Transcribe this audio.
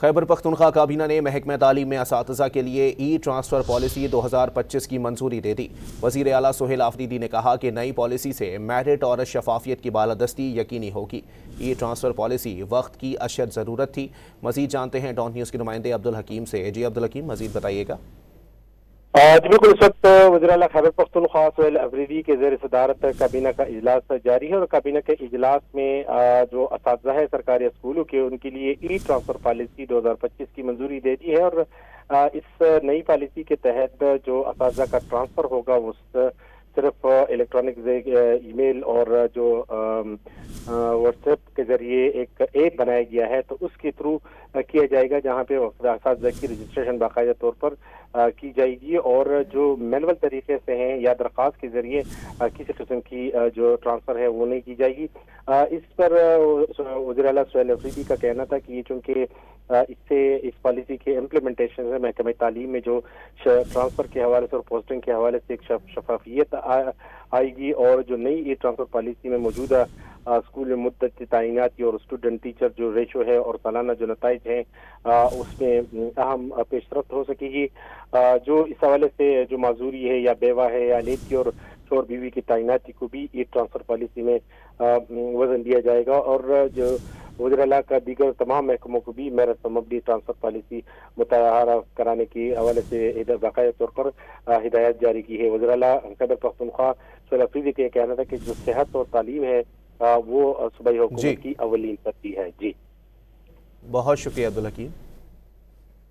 خیبر پختونخوا کابینہ نے محکمہ تعلیم میں اساتذہ کے لیے ای ٹرانسفر پالیسی 2025 کی منظوری دے دی۔ وزیر اعلیٰ سہیل آفریدی نے کہا کہ نئی پالیسی سے میرٹ اور شفافیت کی بالادستی یقینی ہوگی۔ ای ٹرانسفر پالیسی وقت کی اشد ضرورت تھی۔ مزید جانتے ہیں ڈان نیوز کے نمائندے عبدالحکیم سے۔ جی عبدالحکیم، مزید بتائیے گا۔ بالکل، اس وقت وزیر اعلیٰ خیبر پختونخوا سہیل آفریدی کے زیر صدارت کابینہ کا اجلاس جاری ہے، اور کابینہ کے اجلاس میں جو اساتذہ ہے سرکاری اسکولوں کے، ان کے لیے ای ٹرانسفر پالیسی 2025 کی منظوری دے دی ہے، اور اس نئی پالیسی کے تحت جو اساتذہ کا ٹرانسفر ہوگا وہ صرف الیکٹرانک ای میل اور جو واٹس ایپ کے ذریعے ایک ایپ بنایا گیا ہے تو اس کے تھرو کیا جائے گا، جہاں پہ اساتذہ کی رجسٹریشن باقاعدہ طور پر کی جائے گی، اور جو مینول طریقے سے ہیں یا درخواست کے ذریعے کسی قسم کی جو ٹرانسفر ہے وہ نہیں کی جائے گی۔ اس پر وزیر اعلیٰ سہیل آفریدی کا کہنا تھا کہ چونکہ اس سے اس پالیسی کے امپلیمنٹیشن سے محکمہ تعلیم میں جو ٹرانسفر کے حوالے سے اور پوسٹنگ کے حوالے سے ایک شفافیت آئے گی، اور جو نئی ای ٹرانسفر پالیسی میں موجودہ اسکول میں مدت تعیناتی اور اسٹوڈنٹ ٹیچر جو ریشو ہے اور سالانہ جو نتائج ہیں اس میں اہم پیش رفت ہو سکے گی۔ جو اس حوالے سے جو معذوری ہے یا بیوہ ہے یا لیتی اور شوہر بیوی کی تعیناتی کو بھی ای ٹرانسفر پالیسی میں وزن دیا جائے گا، اور جو وزیر اعلیٰ کا دیگر تمام محکموں کو بھی میرٹ پر مبنی ٹرانسفر پالیسی متعارف کرانے کے حوالے سے باقاعدہ طور پر ہدایت جاری کی ہے۔ وزیر اعلیٰ خیبر پختونخوا سہیل آفریدی کا یہ کہنا تھا کہ جو صحت اور تعلیم ہے وہ صوبائی حکومت کی اولین ترجیح ہے۔ جی بہت شکریہ عبدالحکیم۔